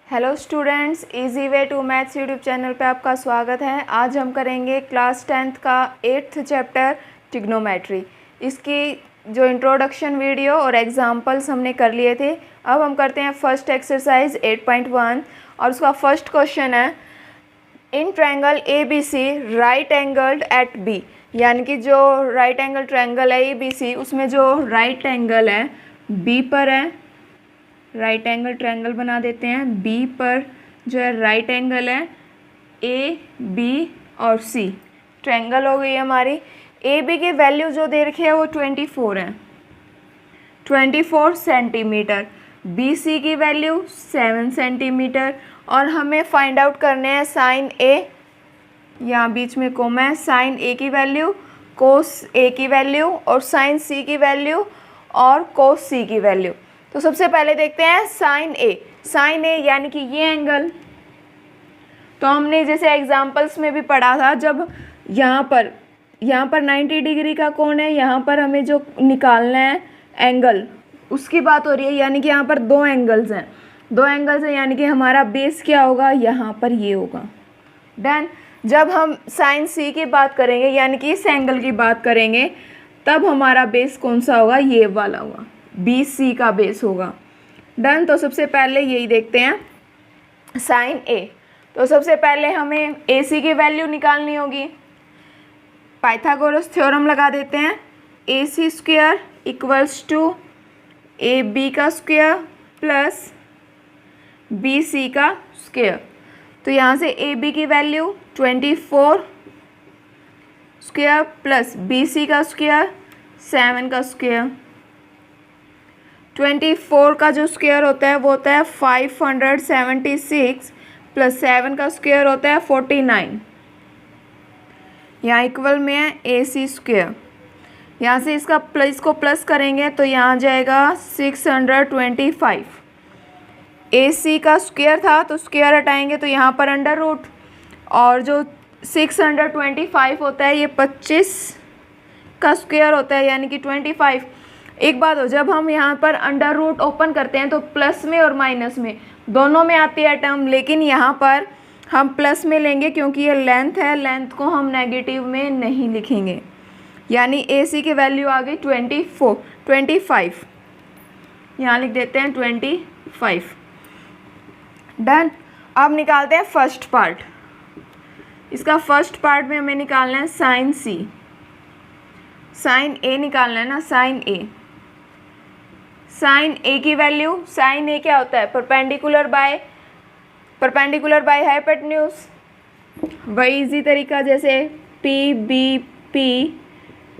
Hello students, easy way to maths YouTube channel पे आपका स्वागत है। आज हम करेंगे क्लास 10th का 8th चैप्टर ट्रिग्नोमेट्री। इसकी जो इंट्रोडक्शन वीडियो और एग्जांपल्स हमने कर लिए थे, अब हम करते हैं फर्स्ट एक्सरसाइज 8.1 और उसका फर्स्ट क्वेश्चन है in triangle A B C right angled at B. यानी कि जो राइट एंगल ट्रायंगल है ए बी सी, उसमें जो राइट एंगल है बी पर है, राइट एंगल ट्रायंगल बना देते हैं। बी पर जो है राइट एंगल है ए बी और सी, ट्रायंगल हो गई हमारी। ए बी की वैल्यू जो दे रखी है वो 24 है, 24 सेंटीमीटर। बी सी की वैल्यू 7 सेंटीमीटर और हमें फाइंड आउट करने हैं साइन ए, यहाँ बीच में कोमा है, साइन ए की वैल्यू, कोस ए की वैल्यू और साइन सी की वैल्यू और कोस सी की वैल्यू। तो सबसे पहले देखते हैं साइन ए। साइन ए यानी कि ये एंगल, तो हमने जैसे एग्जांपल्स में भी पढ़ा था, जब यहाँ पर 90 डिग्री का कोण है, यहाँ पर हमें जो निकालना है एंगल, उसकी बात हो रही है। यानी कि यहाँ पर दो एंगल्स हैं, यानी कि हमारा बेस क्या होगा, यहाँ पर ये होगा। डन। जब हम साइन सी की बात करेंगे यानी कि इस एंगल की बात करेंगे, तब हमारा बेस कौन सा होगा, ये वाला होगा, बी सी का बेस होगा। डन। तो सबसे पहले यही देखते हैं साइन ए। तो सबसे पहले हमें ए सी की वैल्यू निकालनी होगी। पाइथागोरस थ्योरम लगा देते हैं। A C square equals to A B का स्क्वायर प्लस बी सी का स्क्वायर। तो यहाँ से ए बी की value 24 square plus B C का स्क्वायर 7 का स्क्वायर। 24 का जो स्क्वायर होता है वो होता है 576 प्लस 7 का स्क्वायर होता है 49। यहाँ इक्वल में है ए सी स्क्वायर। यहाँ से इसको प्लस करेंगे तो यहाँ जाएगा 625। ए सी का स्क्वायर था तो स्क्वायर हटाएंगे तो यहाँ पर अंडर रूट, और जो 625 होता है ये 25 का स्क्वायर होता है यानी कि 25। एक बात हो, जब हम यहाँ पर अंडर रूट ओपन करते हैं तो प्लस में और माइनस में दोनों में आती है टर्म, लेकिन यहाँ पर हम प्लस में लेंगे क्योंकि ये लेंथ है, लेंथ को हम नेगेटिव में नहीं लिखेंगे। यानी ए सी की वैल्यू आ गई 25। यहाँ लिख देते हैं 25। डन। अब निकालते हैं फर्स्ट पार्ट। इसका फर्स्ट पार्ट में हमें निकालना है साइन सी, साइन ए निकालना है ना, साइन ए। साइन ए की वैल्यू, साइन ए क्या होता है, परपेंडिकुलर बाय हाइपोटेन्यूज। वही इजी तरीका जैसे P B P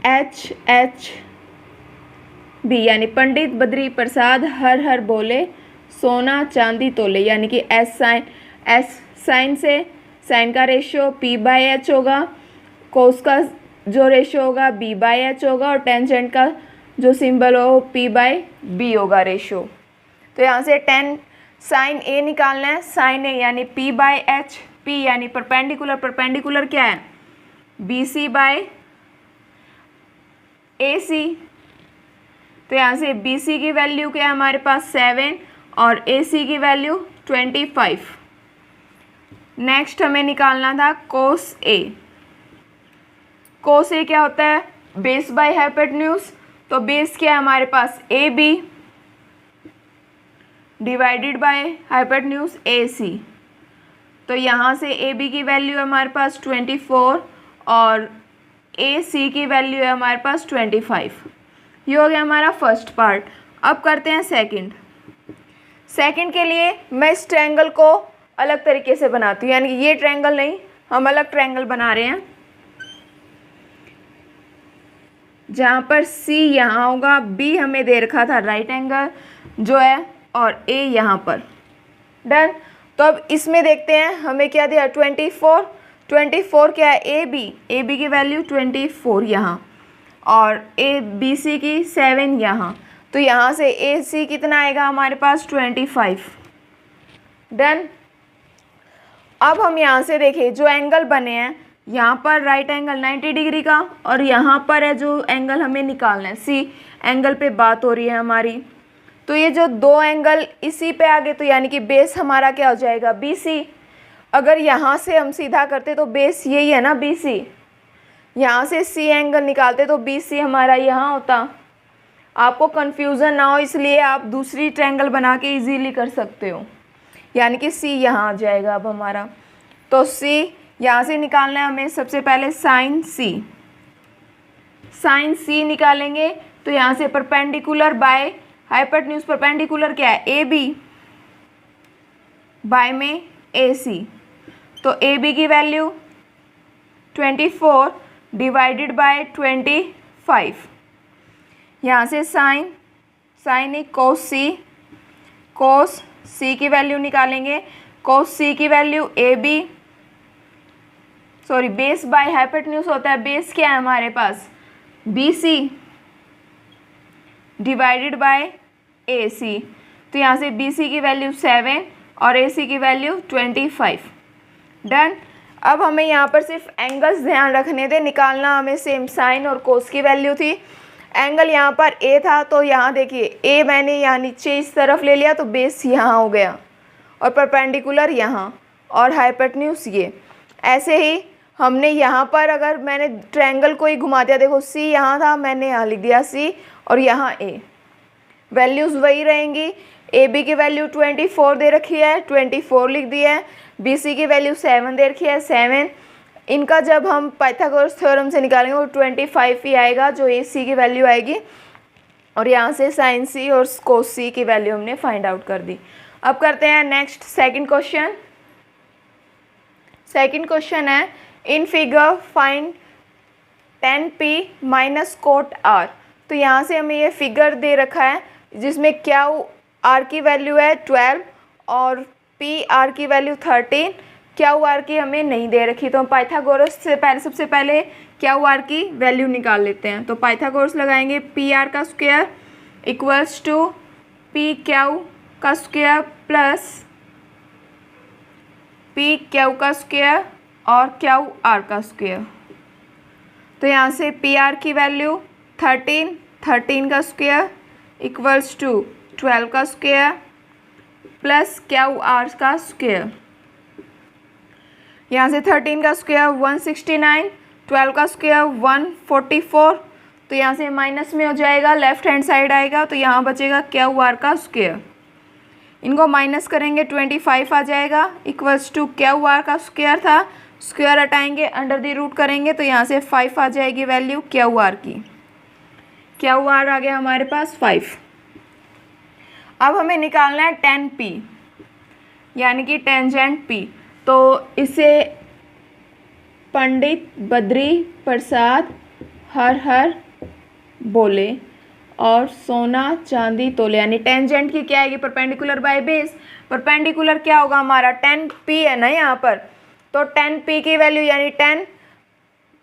H H B, यानी पंडित बद्री प्रसाद हर हर बोले सोना चांदी तोले। यानी कि एस साइन से साइन का रेशियो पी बाय एच होगा, कोस का जो रेशियो होगा बी बाय एच होगा और टेंजेंट का जो सिंबल हो पी बाय बी होगा रेशियो। तो यहाँ से 10 साइन ए निकालना है। साइन ए यानी पी बाय एच, पी यानी परपेंडिकुलर क्या है, बी सी बाय ए सी। तो यहाँ से बी सी की वैल्यू क्या है हमारे पास 7 और ए सी की वैल्यू 25। नेक्स्ट हमें निकालना था कोस ए। कोस ए क्या होता है, बेस बाय हाइपोटेन्यूज। तो बेस क्या है हमारे पास A B divided by hypotenuse A C. तो यहाँ से ए बी की वैल्यू है हमारे पास 24 और ए सी की वैल्यू है हमारे पास 25। ये हो गया हमारा फर्स्ट पार्ट। अब करते हैं सेकंड के लिए मैं इस ट्रायंगल को अलग तरीके से बनाती हूँ, यानी कि ये ट्रायंगल नहीं, हम अलग ट्रायंगल बना रहे हैं। जहाँ पर सी यहाँ होगा, बी हमें दे रखा था राइट एंगल जो है, और ए यहाँ पर। डन। तो अब इसमें देखते हैं हमें क्या दिया, 24 क्या है, ए बी की वैल्यू 24 यहाँ और ए बी सी की 7 यहाँ। तो यहाँ से ए सी कितना आएगा हमारे पास 25। डन। अब हम यहाँ से देखें जो एंगल बने हैं, यहाँ पर राइट एंगल 90 डिग्री का और यहाँ पर है जो एंगल हमें निकालना है, सी एंगल पे बात हो रही है हमारी। तो ये जो दो एंगल इसी पे आ गए, तो यानी कि बेस हमारा क्या हो जाएगा, BC। अगर यहाँ से हम सीधा करते तो बेस यही है ना, BC। यहाँ से C एंगल निकालते तो BC हमारा यहाँ होता। आपको कन्फ्यूज़न ना हो इसलिए आप दूसरी ट्रायंगल बना के इजीली कर सकते हो, यानी कि C यहाँ आ जाएगा अब हमारा। तो C यहाँ से निकालना है हमें, सबसे पहले साइन C निकालेंगे तो यहाँ से परपेंडिकुलर बाय हाइपोटेन्यूज, परपेंडिकुलर क्या है, AB, बाय में AC। तो AB की वैल्यू 24 डिवाइडेड बाय 25। यहाँ से साइन कोस C की वैल्यू निकालेंगे। कोस C की वैल्यू बेस बाय हाइपोटेन्यूज होता है, बेस क्या है हमारे पास, BC डिवाइडेड बाय AC। तो यहाँ से BC की वैल्यू 7 और AC की वैल्यू 25। डन। अब हमें यहाँ पर सिर्फ एंगल्स ध्यान रखने थे, निकालना हमें सेम साइन और कोस की वैल्यू थी। एंगल यहाँ पर A था तो यहाँ देखिए A मैंने यहाँ नीचे इस तरफ ले लिया तो बेस यहाँ हो गया और परपेंडिकुलर यहाँ और हाइपोटेन्यूज ये। ऐसे ही हमने यहाँ पर अगर मैंने ट्रायंगल को ही घुमा दिया, देखो C यहाँ था, मैंने यहाँ लिख दिया C और यहाँ A, वैल्यूज़ वही रहेंगी। AB की वैल्यू 24 दे रखी है, 24 लिख दिया है। BC की वैल्यू 7 दे रखी है, 7। इनका जब हम पाइथागोरस थ्योरम से निकालेंगे वो 25 ही आएगा जो AC की वैल्यू आएगी। और यहाँ से साइन C और कोस C की वैल्यू हमने फाइंड आउट कर दी। अब करते हैं next second question. Second question है in figure find tan P minus cot R। तो यहाँ से हमें ये फिगर दे रखा है जिसमें क्या R की वैल्यू है 12 और P R की वैल्यू 13, क्या R की हमें नहीं दे रखी। तो हम पाइथागोरस से सबसे पहले क्या R की वैल्यू निकाल लेते हैं। तो पाइथागोरस लगाएंगे, पी आर का square equals to P Q का स्क्वायर प्लस पी क्यू का स्क्वायर और क्यू आर का स्क्वायर। तो यहाँ से पी आर की वैल्यू 13 का स्क्वायर इक्वल्स टू 12 का स्क्वायर प्लस क्यू आर का स्क्वायर। यहाँ से 13 का स्क्वायर 169, 12 का स्क्वायर 144। तो यहाँ से माइनस में हो जाएगा, लेफ्ट हैंड साइड आएगा तो यहाँ बचेगा क्यू आर का स्क्वायर। इनको माइनस करेंगे 25 आ जाएगा इक्वल्स टू क्यू आर का स्क्वायर था, स्क्वायर हटाएंगे अंडर द रूट करेंगे तो यहाँ से 5 आ जाएगी वैल्यू क्यू आर की। क्यू आर आ गया हमारे पास 5। अब हमें निकालना है tan P यानी कि टेंजेंट P। तो इसे पंडित बद्री प्रसाद हर हर बोले और सोना चांदी तोले, यानी टेंजेंट की क्या आएगी, परपेंडिकुलर बाय बेस। परपेंडिकुलर क्या होगा हमारा, tan P है ना यहाँ पर, तो tan P की वैल्यू यानी tan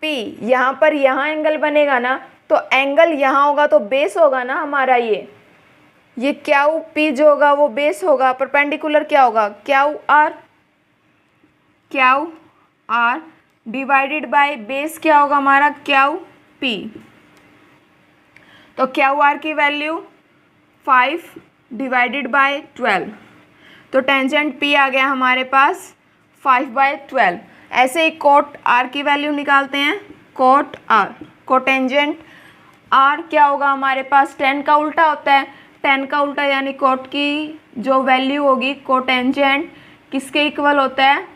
P यहाँ पर यहाँ एंगल बनेगा ना, तो एंगल यहाँ होगा तो बेस होगा ना हमारा ये क्यू P जो होगा वो बेस होगा। परपेंडिकुलर क्या होगा, Q R divided by base क्या होगा हमारा क्यू P। तो क्यू आर की वैल्यू 5 डिवाइडेड बाय 12, तो टेंजेंट P आ गया हमारे पास 5/12। ऐसे ही कोट R की वैल्यू निकालते हैं, कोट R, कोटेंजेंट R क्या होगा हमारे पास, tan का उल्टा होता है, tan का उल्टा यानी कोट की जो वैल्यू होगी कोटेंजेंट किसके इक्वल होता है,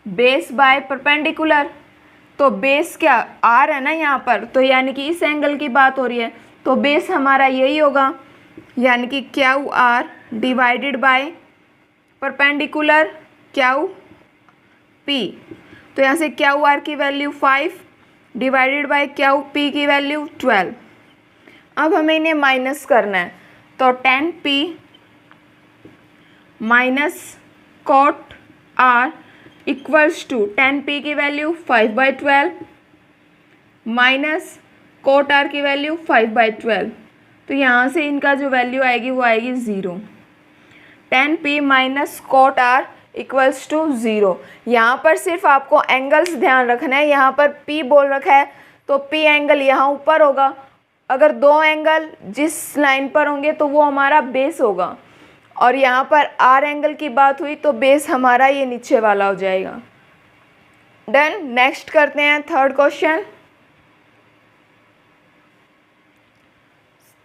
बेस बाय परपेंडिकुलर। तो बेस क्या R है ना यहाँ पर, तो यानी कि इस एंगल की बात हो रही है तो बेस हमारा यही होगा, यानी कि Q R divided by perpendicular Q P। तो यहाँ से क्यू आर की value 5 divided by Q P की वैल्यू 12। अब हमें इन्हें माइनस करना है, तो tan P minus cot R equals to tan P की वैल्यू 5/12 माइनस कोट R की वैल्यू 5/12। तो यहाँ से इनका जो वैल्यू आएगी वो आएगी 0। tan P minus cot R equals to 0। यहाँ पर सिर्फ आपको एंगल्स ध्यान रखना है, यहाँ पर P बोल रखा है तो P एंगल यहाँ ऊपर होगा अगर दो एंगल जिस लाइन पर होंगे तो वो हमारा बेस होगा, और यहाँ पर आर एंगल की बात हुई तो बेस हमारा ये नीचे वाला हो जाएगा। डन। नेक्स्ट करते हैं थर्ड क्वेश्चन।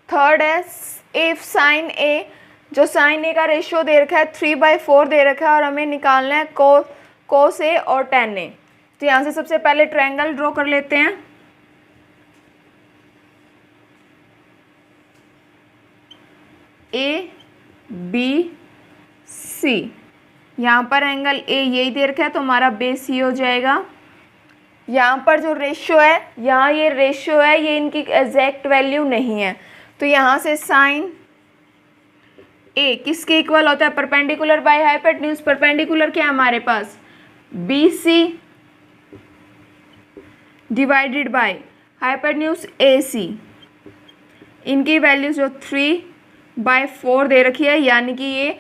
थर्ड है इफ साइन ए, जो साइन ए का रेशियो दे रखा है 3/4 दे रखा है और हमें निकालना है कोस ए और टेन ए। तो यहाँ से सबसे पहले ट्रायंगल ड्रॉ कर लेते हैं। ए बी सी, यहाँ पर एंगल ए यही दे रखा है तो हमारा बेस ये हो जाएगा। यहाँ पर जो रेशियो है, यहाँ ये रेशियो है, ये इनकी एग्जैक्ट वैल्यू नहीं है, तो यहाँ से साइन ए किसके इक्वल होता है? Perpendicular by hypotenuse. परपेंडिकुलर क्या है हमारे पास? B C divided by hypotenuse A C. इनकी वैल्यू जो 3/4 दे रखी है, यानी कि ये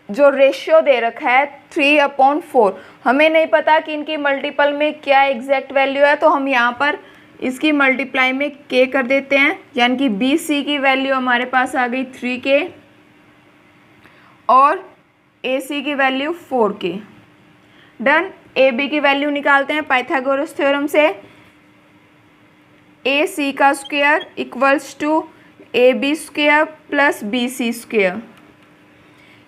जो रेशियो दे रखा है 3/4, हमें नहीं पता कि इनकी मल्टीपल में क्या एग्जैक्ट वैल्यू है, तो हम यहाँ पर इसकी मल्टीप्लाई में k कर देते हैं, यानी कि बी सी की वैल्यू हमारे पास आ गई 3k और ए सी की value 4k। Done. A B की वैल्यू निकालते हैं पाइथागोरस थ्योरम से। ए सी का square equals to A B square plus B C square.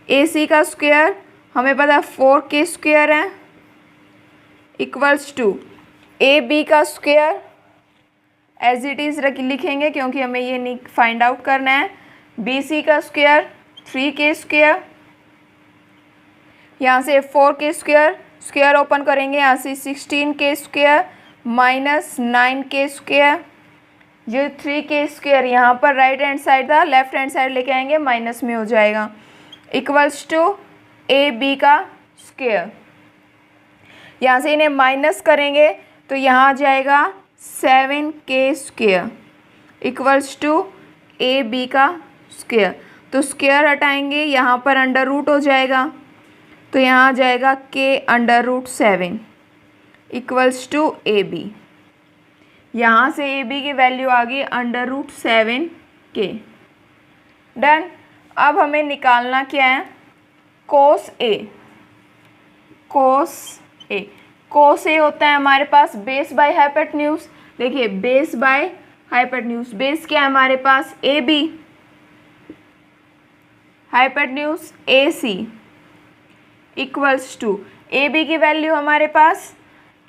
A C का स्क्वायर हमें पता है 4k स्क्वायर है, इक्वल्स टू ए बी का स्क्वायर एज इट इज़ लिखेंगे क्योंकि हमें ये नहीं फाइंड आउट करना है। बी सी का स्क्वायर 3k स्क्वायर, यहाँ से 4k स्क्वायर, स्क्वायर ओपन करेंगे, यहाँ से 16k square minus 9k square, ये 3k स्क्वायर यहाँ पर राइट हैंड साइड था, लेफ्ट हैंड साइड लेके आएंगे माइनस में हो जाएगा, इक्वल्स टू ए बी का स्क्वायर। यहाँ से इन्हें माइनस करेंगे तो यहाँ आ जाएगा 7k square equals to A B का स्क्वायर। तो स्क्वायर हटाएंगे, यहाँ पर अंडर रूट हो जाएगा, तो यहाँ आ जाएगा k√7 equals to A B. यहाँ से ए बी की वैल्यू आ गई √7k। डन। अब हमें निकालना क्या है? कोस ए। कोस ए होता है हमारे पास बेस बाय हाइपोटेन्यूज। देखिए बेस बाय हाइपोटेन्यूज, बेस क्या है हमारे पास? A B, hypotenuse A C equals to A B की वैल्यू हमारे पास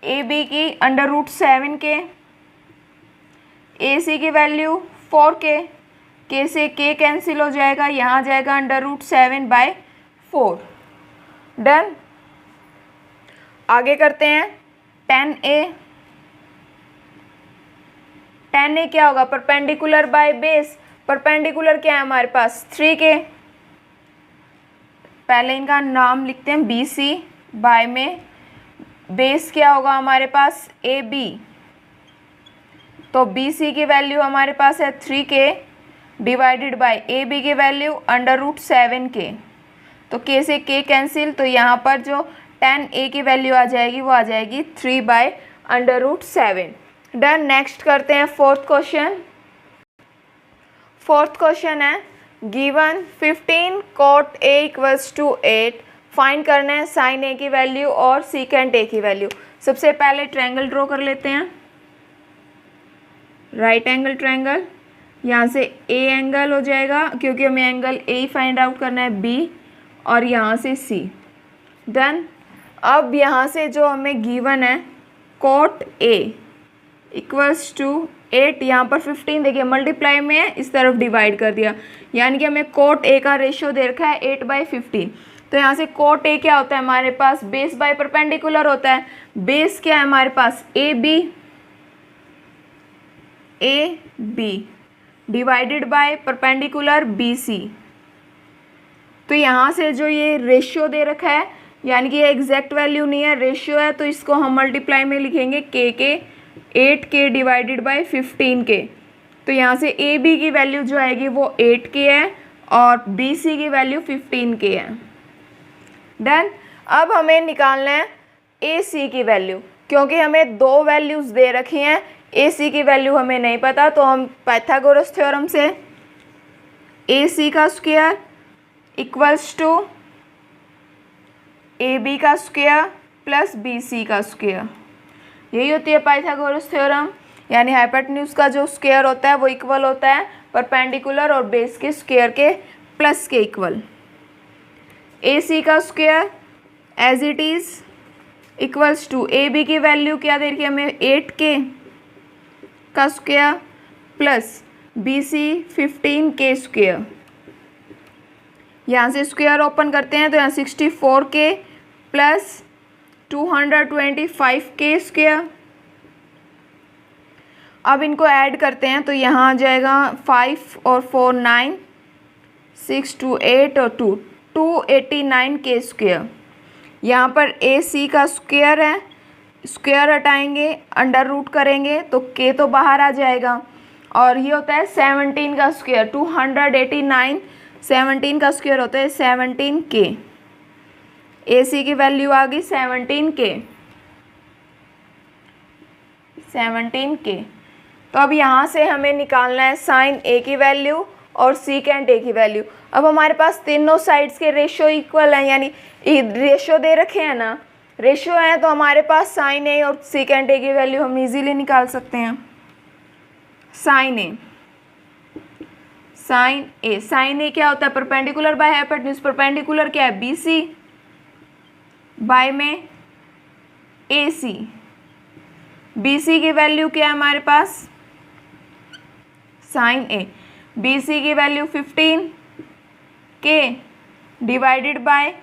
ए बी की √7k, ए सी की वैल्यू 4k, k से k कैंसिल हो जाएगा, यहाँ आ जाएगा √7/4। डन। आगे करते हैं tan a। tan a क्या होगा? Perpendicular by base. परपेंडिकुलर क्या है हमारे पास? 3k। पहले इनका नाम लिखते हैं बी सी, बाय में बेस क्या होगा हमारे पास? A B. तो बी सी की वैल्यू हमारे पास है 3k divided by A B की वैल्यू √7k, तो k से k कैंसिल, तो यहाँ पर जो tan a की वैल्यू आ जाएगी वो आ जाएगी 3/√7। डन। नेक्स्ट करते हैं फोर्थ क्वेश्चन। फोर्थ क्वेश्चन है given 15 cot a equals to 8, find करना है साइन a की वैल्यू और सीकेंट a की वैल्यू। सबसे पहले ट्रायंगल ड्रॉ कर लेते हैं, राइट एंगल ट्रायंगल। यहाँ से a एंगल हो जाएगा क्योंकि हमें angle a he find out करना है, b, और यहाँ से c। डन। अब यहाँ से जो हमें गिवन है cot a इक्वल्स टू 8, यहाँ पर 15 देखिए मल्टीप्लाई में है, इस तरफ डिवाइड कर दिया, यानी कि हमें cot a का रेशियो दे रखा है 8/15। तो यहाँ से cot a क्या होता है हमारे पास? बेस बाय परपेंडिकुलर होता है। बेस क्या है हमारे पास? A B divided by perpendicular B C. तो यहाँ से जो ये रेशियो दे रखा है, यानी कि ये एग्जैक्ट वैल्यू नहीं है, रेशियो है, तो इसको हम मल्टीप्लाई में लिखेंगे k 8k divided by 15k। तो यहाँ से ए बी की वैल्यू जो आएगी वो 8k है और बी सी की वैल्यू 15k है। डन। अब हमें निकालना है ए सी की वैल्यू, क्योंकि हमें दो वैल्यूज़ दे रखी हैं, ए सी की वैल्यू हमें नहीं पता, तो हम पाइथागोरस थ्योरम से ए सी का square equals to A B का स्क्वायर प्लस बी सी का स्क्वायर, यही होती है पाइथागोरस थ्योरम। यानी हाइपोटेन्यूज का जो स्क्वायर होता है वो इक्वल होता है परपेंडिकुलर और बेस के स्क्वायर के प्लस के इक्वल। ए सी का square as it is equals to A B की वैल्यू क्या दे रखी है हमें 8k का square plus B C 15k square. यहाँ से स्क्वायर ओपन करते हैं तो यहाँ 64k प्लस 225k स्क्वायर। अब इनको ऐड करते हैं तो यहाँ आ जाएगा 5 और 4 9, 6 2 8 और 2 289k स्क्वायर। यहाँ पर ए सी का स्क्वायर है, स्क्वायर हटाएंगे अंडर रूट करेंगे तो k तो बाहर आ जाएगा, और ये होता है 17 का स्क्वायर 289, 17 का स्क्वायर होता है 17k। ए सी की वैल्यू आ गई 17k। तो अब यहाँ से हमें निकालना है साइन ए की वैल्यू और सीकेंट ए की वैल्यू। अब हमारे पास तीनों साइड्स के रेशियो इक्वल हैं, यानी रेशियो दे रखे हैं ना, रेशियो है तो हमारे पास साइन ए और सीकेंट ए की वैल्यू हम इजीली निकाल सकते हैं। साइन ए क्या होता है परपेंडिकुलर बाय हाइपोटेन्यूज। परपेंडिकुलर क्या है बी सी बाय में ए सी। बी सी की वैल्यू क्या है हमारे पास साइन ए, बी सी की value 15k divided by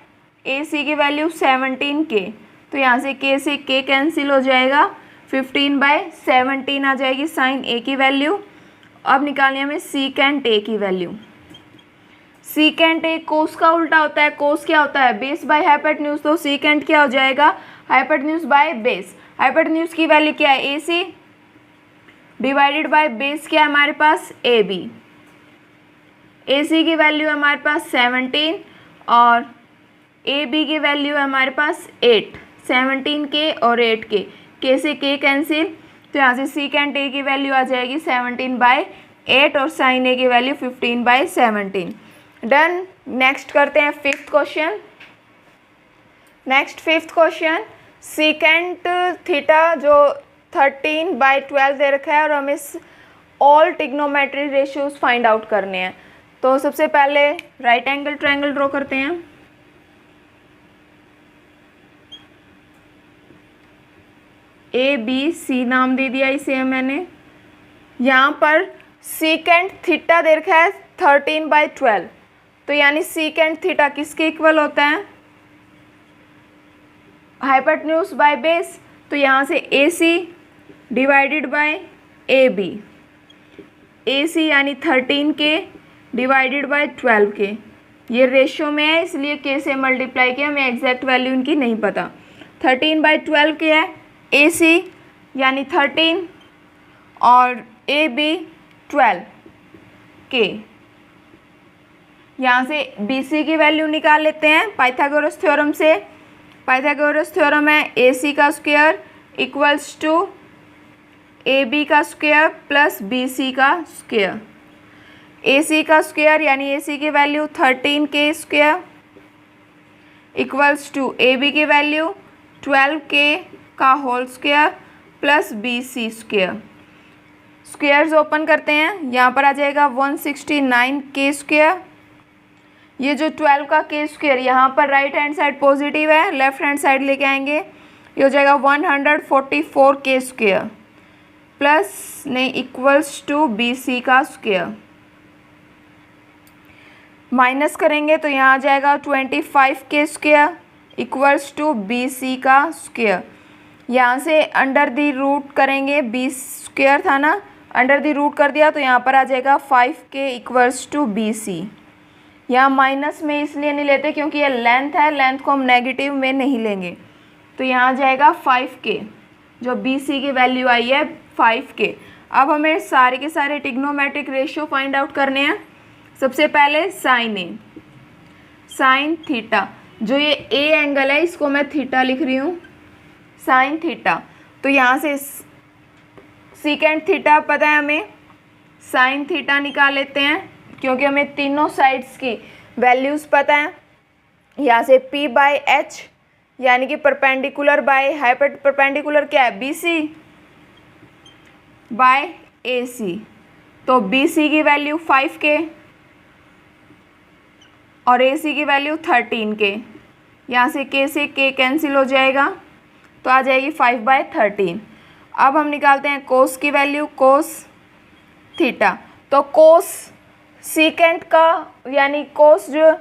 A C की वैल्यू 17k। तो यहाँ से k से k कैंसिल हो जाएगा, 15/17 आ जाएगी साइन ए की वैल्यू। अब निकालनी है हमें सीकेंट ए की वैल्यू। सीकेंट ए कोस का उल्टा होता है, कोस क्या होता है बेस बाय हाइपोटेन्यूज, तो सीकेंट क्या हो जाएगा हाइपोटेन्यूज बाय बेस। हाइपोटेन्यूज की वैल्यू क्या है A C divided by base क्या है हमारे पास ए बी। ए सी की वैल्यू है हमारे पास 17 और ए बी की वैल्यू है हमारे पास 8, 17k और 8k, k से k कैंसिल, तो यहाँ से सीकेंट ए की वैल्यू आ जाएगी 17/8 और साइन ए की वैल्यू 15/17। डन। नेक्स्ट करते हैं fifth question. Fifth question secant theta जो 13/12 दे रखा है और हमें all trigonometry ratios find out करने हैं। तो सबसे पहले राइट एंगल ट्रायंगल ड्रॉ करते हैं। ए बी सी नाम दे दिया इसे मैंने। यहाँ पर सीकेंट थीटा दे रखा है 13/12, तो यानी सीकेंट थीटा किसके इक्वल होता है हाइपोटेन्यूज बाय बेस, तो यहाँ से A C divided by A B. A C यानी 13k डिवाइडेड बाय 12k, ये रेशियो में है इसलिए k से मल्टीप्लाई किया, हमें एग्जैक्ट वैल्यू इनकी नहीं पता। 13/12 क्या है ए सी यानी 13 और ए बी 12k। यहाँ से बी सी की वैल्यू निकाल लेते हैं पाइथागोरस थ्योरम से। पाइथागोरस थ्योरम है ए सी का square equals to A B का स्क्वायर प्लस बी सी का स्क्वायर। ए सी का स्क्वायर यानी ए सी की value 13k square equals to A B की वैल्यू 12k का whole square plus B C square. Squares open करते हैं, यहाँ पर आ जाएगा 169k स्क्वायर। ये जो 12 का k स्क्वायर यहाँ पर राइट हैंड साइड पॉजिटिव है, लेफ्ट हैंड साइड लेके आएंगे, ये हो जाएगा 144k स्क्वायर प्लस नहीं इक्वल्स टू बी सी का स्क्वायर। माइनस करेंगे तो यहाँ आ जाएगा 25k square equals to B C का स्क्वायर। यहाँ से अंडर दी रूट करेंगे, बी स्क्वायर था ना, अंडर दी रूट कर दिया तो यहाँ पर आ जाएगा 5k इक्वल्स टू बी सी। यहाँ माइनस में इसलिए नहीं लेते क्योंकि ये लेंथ है, लेंथ को हम नेगेटिव में नहीं लेंगे, तो यहाँ आ जाएगा 5k, जो बी सी की वैल्यू आई है 5k। अब हमें सारे के सारे ट्रिग्नोमेट्रिक रेशियो फाइंड आउट करने हैं। सबसे पहले साइन ए, साइन थीटा, जो ये ए एंगल है इसको मैं थीटा लिख रही हूँ, साइन थीटा। तो यहाँ से सीकेंट थीटा पता है हमें, साइन थीटा निकाल लेते हैं क्योंकि हमें तीनों साइड्स की वैल्यूज़ पता है। यहाँ से P बाय एच यानी कि परपेंडिकुलर बाय हाइपर परपेंडिकुलर क्या है, BC बाय AC। तो BC की वैल्यू 5K और AC की वैल्यू 13K। यहाँ से K से K कैंसिल हो जाएगा तो आ जाएगी 5/13। अब हम निकालते हैं कोस की वैल्यू, कोस थीटा। तो कोस सीकेंट का यानी कोस जो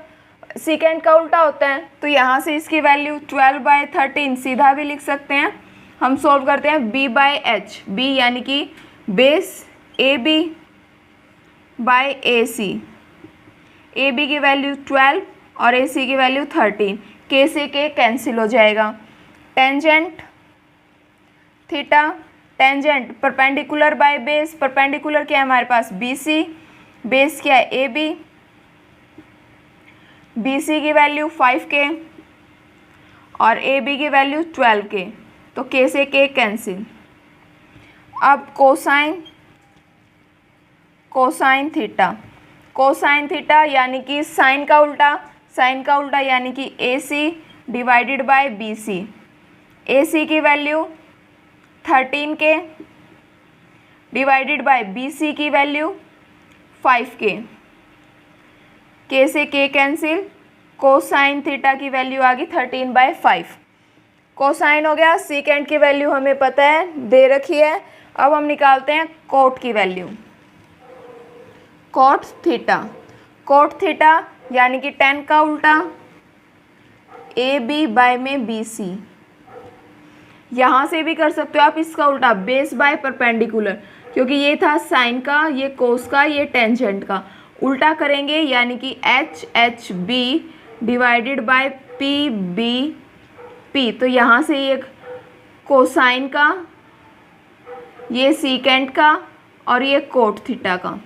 सीकेंट का उल्टा होता है, तो यहाँ से इसकी वैल्यू 12/13 सीधा भी लिख सकते हैं। हम सॉल्व करते हैं B बाय एच, B यानी कि base AB by AC। AB की वैल्यू 12 और AC की वैल्यू 13, K से K कैंसिल हो जाएगा। Tangent theta, tangent perpendicular by base, perpendicular क्या है हमारे पास BC, बेस क्या है AB, BC की वैल्यू 5K और AB की वैल्यू 12K, तो K से K कैंसिल। अब cosine, cosine theta, cosine theta यानी कि साइन का उल्टा, साइन का उल्टा यानी कि AC divided by BC। AC की value 13K divided by BC की वैल्यू 5K, K से K कैंसिल, कोसाइन थीटा की वैल्यू आ गई 13/5। कोसाइन हो गया, सीकेंट की वैल्यू हमें पता है, दे रखी है। अब हम निकालते हैं कोट की value, cot theta. Cot theta यानी कि 10 का उल्टा AB बाय में BC। यहाँ से भी कर सकते हो आप इसका उल्टा, बेस बाय परपेंडिकुलर, क्योंकि ये था साइन का, ये कोस का, ये टेंजेंट का। उल्टा करेंगे यानी कि HB डिवाइडेड बाय PB। तो यहाँ से ये कोसाइन का, ये सीकेंट का और ये कोट थीटा का।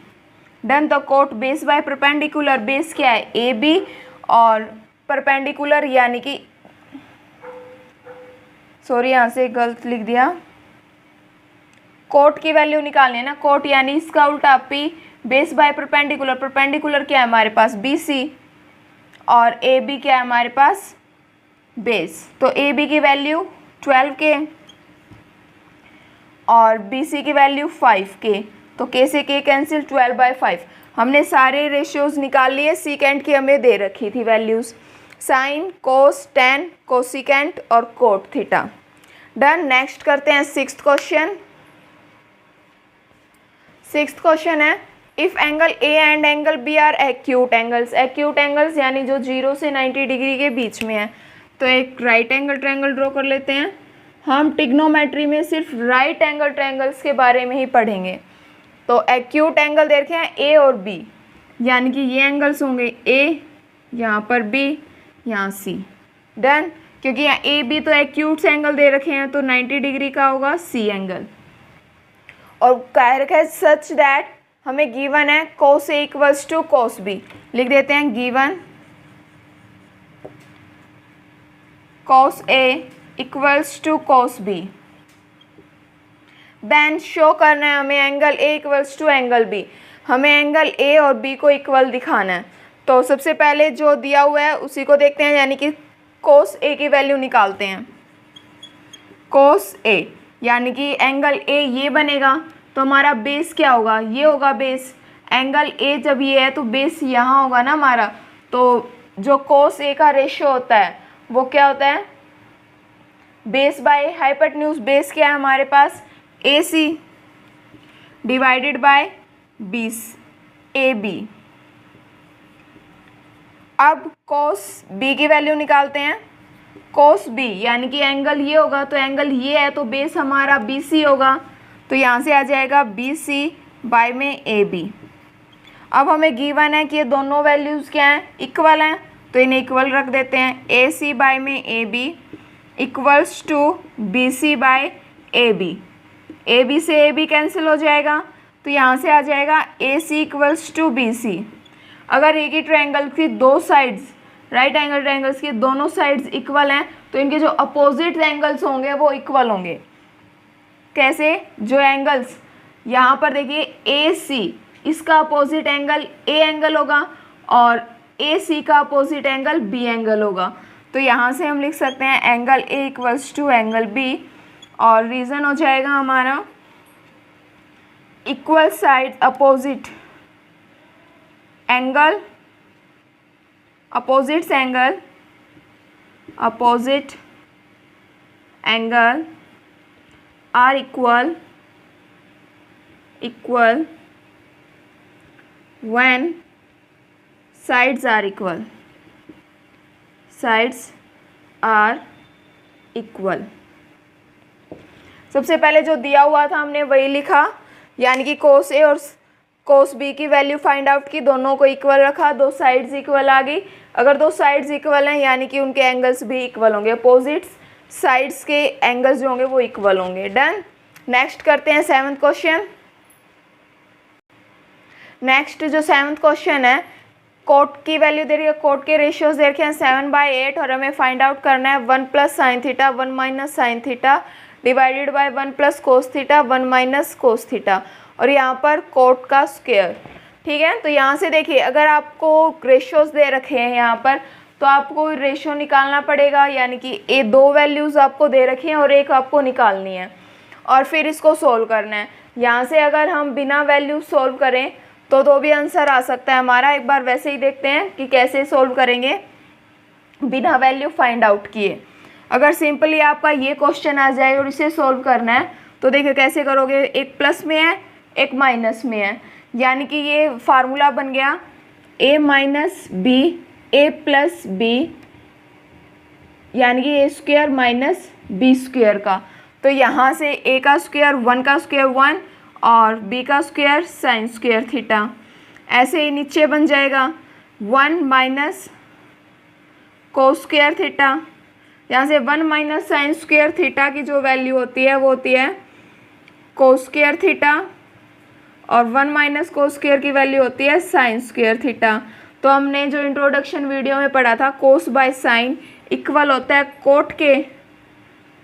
डन। तो cot base by perpendicular, base क्या है AB और परपेंडिकुलर यानी कि सॉरी यहाँ से गलत लिख दिया, कोट की वैल्यू निकालनी है ना, कोट यानी इसका उल्टा P, base by perpendicular, perpendicular क्या है हमारे पास BC और AB क्या है हमारे पास बेस। तो AB की वैल्यू 12K और BC की वैल्यू 5K, तो K से K कैंसिल, 12/5। हमने सारे रेशियोज निकाल लिए, सीकेंट की हमें दे रखी थी values, sine, cos, tan, cosecant और कोट थीटा। डन। नेक्स्ट करते हैं सिक्स्थ क्वेश्चन। सिक्स्थ क्वेश्चन है, if angle A and angle B are acute angles. Acute angles यानी जो 0 से 90 डिग्री के बीच में है। तो एक राइट एंगल ट्रायंगल ड्रॉ कर लेते हैं। हम ट्रिग्नोमेट्री में सिर्फ राइट एंगल ट्रायंगल्स के बारे में ही पढ़ेंगे। तो एक्यूट एंगल दे रखे हैं A और B, यानी कि ये एंगल्स होंगे A, यहाँ पर B, यहाँ C। डन। क्योंकि यहाँ A B तो एक्यूट एंगल दे रखे हैं, तो 90 डिग्री का होगा C एंगल। और कह रखा है सच दैट, हमें गिवन है cos A equals to cos B। लिख देते हैं given cos A equals to cos B। Then show करना है हमें angle A equals to angle B। हमें एंगल A और B को इक्वल दिखाना है। तो सबसे पहले जो दिया हुआ है उसी को देखते हैं, यानी कि cos A की वैल्यू निकालते हैं। cos A यानी कि एंगल A ये बनेगा, तो हमारा बेस क्या होगा, ये होगा बेस। एंगल A जब ये है तो बेस यहाँ होगा ना हमारा। तो जो cos A का रेशियो होता है वो क्या होता है, बेस बाय हाइपोटेन्यूज। बेस क्या है हमारे पास AC divided by base AB। अब cos B की वैल्यू निकालते हैं। cos B यानी कि एंगल ये होगा, तो एंगल ये है तो बेस हमारा BC होगा, तो यहाँ से आ जाएगा BC बाय में AB। अब हमें गिवन है कि ये दोनों वैल्यूज़ क्या हैं, इक्वल हैं, तो इन्हें इक्वल रख देते हैं। AC बाय में AB equals to BC by AB। AB से AB कैंसिल हो जाएगा, तो यहाँ से आ जाएगा AC इक्वल्स टू BC। अगर एक ही ट्रायंगल की दो साइड्स, राइट एंगल ट्रायंगल्स की दोनों साइड्स इक्वल हैं, तो इनके जो अपोजिट एंगल्स होंगे वो इक्वल होंगे। कैसे, जो एंगल्स यहाँ पर देखिए ए सी, इसका अपोजिट एंगल ए एंगल होगा और ए सी का अपोजिट एंगल बी एंगल होगा। तो यहाँ से हम लिख सकते हैं angle A equals to angle B, और रीज़न हो जाएगा हमारा equal side opposite angle, opposite angle are equal when sides are equal। सबसे पहले जो दिया हुआ था हमने वही लिखा, यानी कि कोस ए और कोस बी की वैल्यू फाइंड आउट की, दोनों को इक्वल रखा, दो साइड्स इक्वल आ गई। अगर दो साइड्स इक्वल हैं यानी कि उनके एंगल्स भी इक्वल होंगे, अपोजिट साइड्स के एंगल्स जो होंगे वो इक्वल होंगे। डन। नेक्स्ट करते हैं 7th क्वेश्चन। नेक्स्ट जो 7th क्वेश्चन है, कोट की वैल्यू दे रही है, कोट के रेशियोज दे रखे हैं 7/8 और हमें फाइंड आउट करना है 1 + sin theta 1 - sin theta divided by 1 + cos theta 1 - cos theta, और यहाँ पर कोट का स्क्वायर। ठीक है, तो यहाँ से देखिए अगर आपको रेशियोज दे रखे हैं यहाँ पर, तो आपको रेशियो निकालना पड़ेगा, यानी कि ये दो वैल्यूज़ आपको दे रखी हैं और एक आपको निकालनी है और फिर इसको सोल्व करना है। यहाँ से अगर हम बिना वैल्यू सोल्व करें तो भी आंसर आ सकता है हमारा। एक बार वैसे ही देखते हैं कि कैसे सोल्व करेंगे बिना वैल्यू फाइंड आउट किए। अगर सिंपली आपका ये क्वेश्चन आ जाए और इसे सोल्व करना है तो देखिए कैसे करोगे, एक प्लस में है एक माइनस में है, यानी कि ये फार्मूला बन गया a - b a + b, यानी कि a square minus b square का। तो यहाँ से a का स्क्वायर 1 का स्क्वायर 1 और b का स्क्वायर sin स्क्वायर थीटा, ऐसे ही नीचे बन जाएगा 1 - cos स्क्वायर थीटा। यहाँ से 1 - sin स्क्वायर थीटा की जो वैल्यू होती है वो होती है cos स्क्वायर थीटा, और 1 - cos स्क्वायर की वैल्यू होती है sin स्क्वायर थीटा। तो हमने जो इंट्रोडक्शन वीडियो में पढ़ा था cos बाय sin इक्वल होता है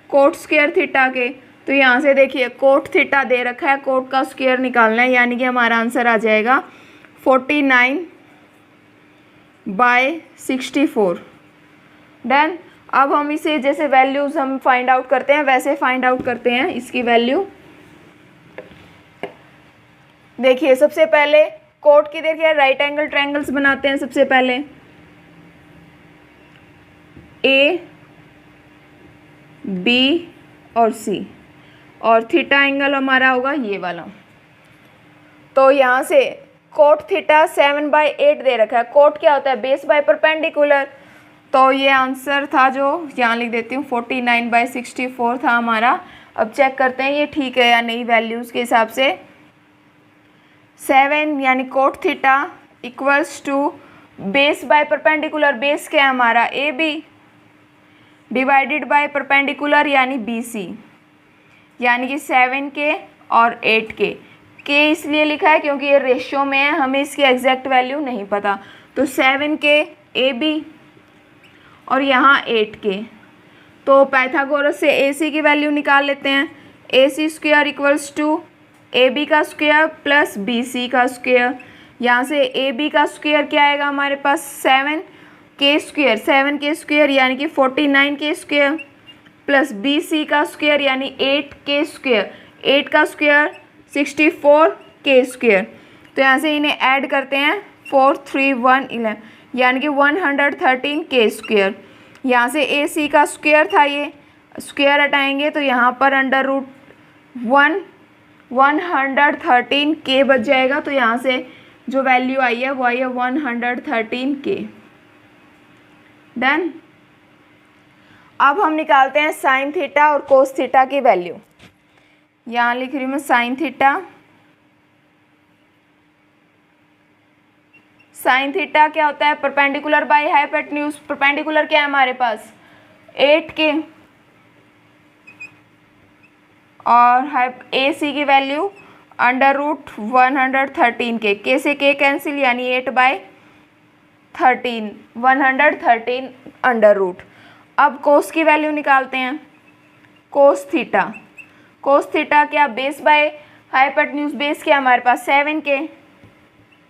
कोट स्क्वायर थीटा के। तो यहाँ से देखिए कोट थीटा दे रखा है, कोट का स्क्वायर निकालना है, यानी कि हमारा आंसर आ जाएगा 49/64। डन। अब हम इसे जैसे वैल्यूज़ हम फाइंड आउट करते हैं वैसे फाइंड आउट करते हैं इसकी वैल्यू। देखिए सबसे पहले कोट की देखिए राइट एंगल ट्रायंगल्स बनाते हैं। सबसे पहले ए बी और सी, और थीटा एंगल हमारा होगा ये वाला। तो यहाँ से कोट थीटा 7/8 दे रखा है। कोट क्या होता है, बेस बाय परपेंडिकुलर। तो ये आंसर था जो यहाँ लिख देती हूँ 49/64 था हमारा। अब चेक करते हैं ये ठीक है या नहीं वैल्यूज़ के हिसाब से। 7 यानी cot theta equals to base by perpendicular, base क्या है हमारा A B, divided by perpendicular यानी बी सी, यानी कि 7 के और 8 के इसलिए लिखा है क्योंकि ये रेशियो में है, हमें इसकी एग्जैक्ट वैल्यू नहीं पता। तो 7 के ए बी और यहाँ 8 के, तो पाइथागोरस से ए सी की वैल्यू निकाल लेते हैं। A C square equals to A B का स्क्वायर प्लस बी सी का स्क्वायर। यहाँ से ए बी का स्क्वायर क्या आएगा हमारे पास 7 के स्क्वायर यानी कि 49 के स्क्वायर प्लस बी सी का स्क्वायर यानी 8 के स्क्वायर, 8 का स्क्वायर 64 के स्क्वायर। तो यहाँ से इन्हें ऐड करते हैं 4 3 1 11 यानी कि 113 के स्क्वायर। यहाँ से ए सी का स्क्वायर था, ये स्क्वायर हटाएंगे तो यहाँ पर √1 113 के बच जाएगा। तो यहाँ से जो वैल्यू आई है वो आई है 113 के। डन। अब हम निकालते हैं साइन थीटा और कोस थीटा की वैल्यू। यहाँ लिख रही हूँ मैं साइन थीटा। साइन थीटा क्या होता है, परपेंडिकुलर बाय हाइपोटेन्यूज। परपेंडिकुलर क्या है हमारे पास 8 के, और ए सी की वैल्यू √113 के से के कैंसिल यानी 8/13 113 अंडर रूट। अब कोस की वैल्यू निकालते हैं। कोस कोस थीटा क्या, बेस बाय हाइपोटेन्यूज, बेस क्या हमारे पास 7k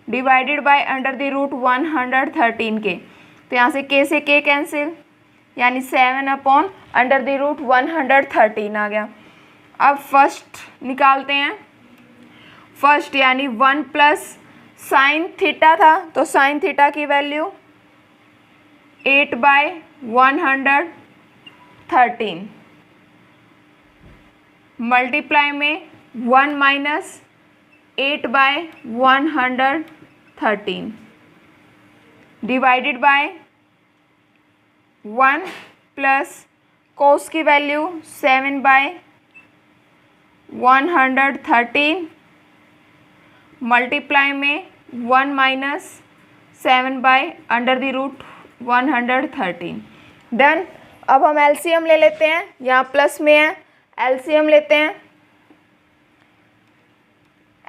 divided by under the root 113k। तो यहाँ से k से k कैंसिल, यानी 7 अपॉन अंडर द रूट 113 आ गया। अब फर्स्ट निकालते हैं। फर्स्ट यानी 1 प्लस साइन थीटा था, तो साइन थीटा की वैल्यू 8/113 मल्टीप्लाई में 1 minus 8/113 divided by 1 plus cos की वैल्यू 7/113 मल्टीप्लाई में 1 माइनस 7/√113। डन। अब हम एलसीएम ले लेते हैं, यहाँ प्लस में है, एलसीएम लेते हैं।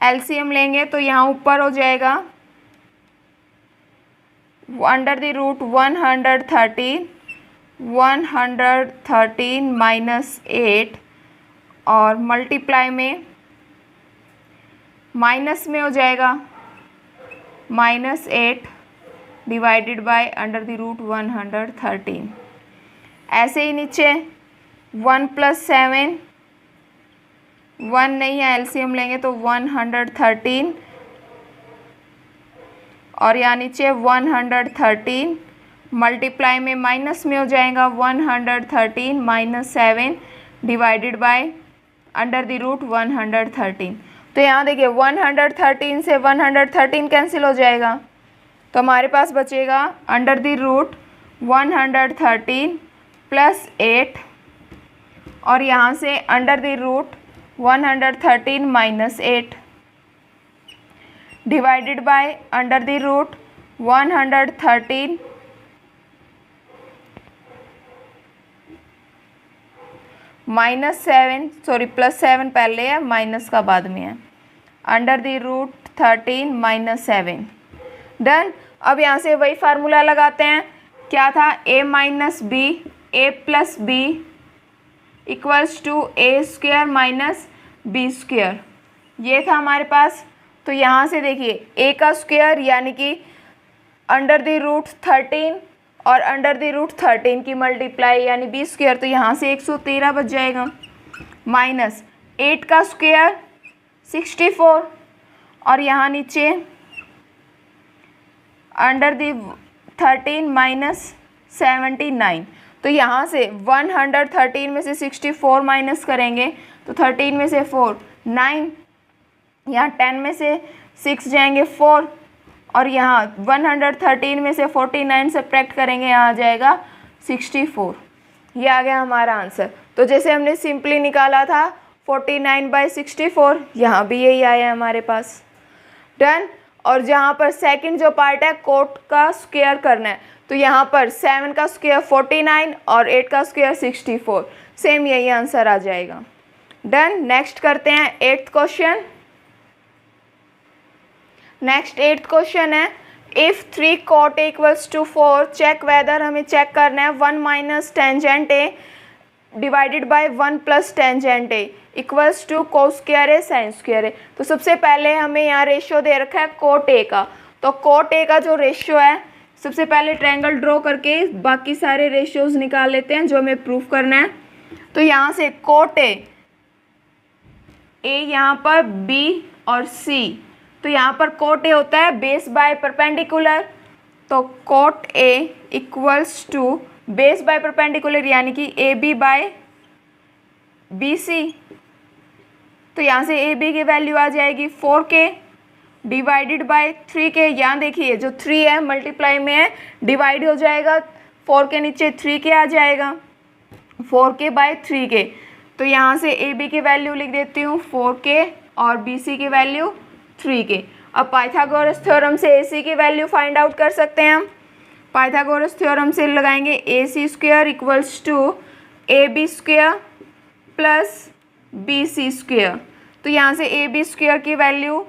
एलसीएम लेंगे तो यहाँ ऊपर हो जाएगा अंडर द रूट 113 माइनस 8 और मल्टीप्लाई में माइनस में हो जाएगा -8 divided by under the root 113। ऐसे ही नीचे 1 प्लस 7, 1 नहीं है, एलसीएम लेंगे तो 113 और यहाँ नीचे 113 मल्टीप्लाई में माइनस में हो जाएगा 113 minus 7 divided by under the root 113। तो यहाँ देखिए 113 से 113 कैंसिल हो जाएगा, तो हमारे पास बचेगा अंडर द रूट 113 प्लस 8 और यहाँ से under the root 113 minus 8 divided by under the root 113 minus 7, sorry plus 7 पहले है, माइनस का बाद में है, under the root 13 minus 7। Done. अब यहाँ से वही फार्मूला लगाते हैं, क्या था, a minus B, a plus B equals to A square minus B square, ये था हमारे पास। तो यहाँ से देखिए a का स्क्वायर यानी कि अंडर द रूट 13 और अंडर द रूट 13 की मल्टीप्लाई यानी बी स्क्वायर, तो यहाँ से 113 बच जाएगा, माइनस 8 का स्क्वायर 64 और यहाँ नीचे अंडर द 13 माइनस 79। तो यहाँ से 113 में से 64 माइनस करेंगे तो 13 में से 4 9, यहाँ 10 में से 6 जाएंगे 4 और यहाँ 113 में से 49 सब्ट्रैक्ट करेंगे, यहाँ आ जाएगा 64। ये आ गया हमारा आंसर। तो जैसे हमने सिंपली निकाला था 49/64, यहाँ भी यही आया हमारे पास। डन। और जहाँ पर सेकंड जो पार्ट है कोट का स्क्वायर करना है, तो यहाँ पर 7 का स्क्वायर 49 और 8 का स्क्वायर 64, सेम यही आंसर आ जाएगा। डन। नेक्स्ट करते हैं 8th question. Next 8th question है, if 3 cot A equals to 4 check whether, हमें चेक करना है 1 minus tangent A divided by 1 plus tangent A equals to cos square A sine square A। तो सबसे पहले हमें यहाँ रेशियो दे रखा है कोट A का, तो कोट A का जो रेशियो है, सबसे पहले ट्रायंगल ड्रॉ करके बाकी सारे रेशियोज निकाल लेते हैं जो हमें प्रूफ करना है। तो यहाँ से कोट A यहाँ पर B और C, तो यहाँ पर कोट A होता है बेस बाय परपेंडिकुलर, तो cot A equals to base by perpendicular यानी कि AB बाय BC। तो यहाँ से AB की वैल्यू आ जाएगी 4K डिवाइडेड बाय 3K। यहाँ देखिए जो 3 है मल्टीप्लाई में है, डिवाइड हो जाएगा, 4 के नीचे 3K आ जाएगा, 4K बाय 3K। तो यहाँ से AB की वैल्यू लिख देती हूँ 4K और BC की वैल्यू 3K। अब पाइथागोरस थ्योरम से AC की वैल्यू फाइंड आउट कर सकते हैं हम। पाइथागोरस थ्योरम से लगाएंगे AC square equals to AB square plus BC square. तो यहाँ से AB स्क्वायर की value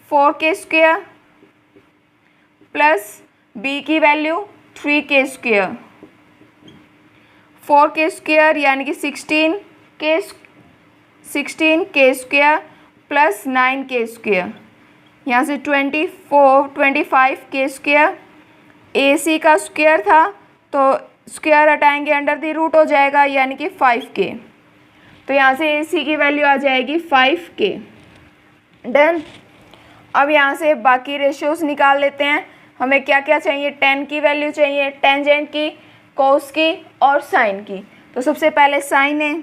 4K square plus B की value 3K square, 4K square यानी कि 16K 16k² प्लस 9k², यहाँ से 25k²। AC का स्क्वायर था तो स्क्वायर हटाएंगे, अंडर द रूट हो जाएगा, यानी कि 5k। तो यहाँ से AC की वैल्यू आ जाएगी 5k। डन। अब यहाँ से बाकी रेशियोज निकाल लेते हैं। हमें क्या क्या चाहिए, tan की वैल्यू चाहिए, टेंजेंट की, कोस की और साइन की। तो सबसे पहले साइन A।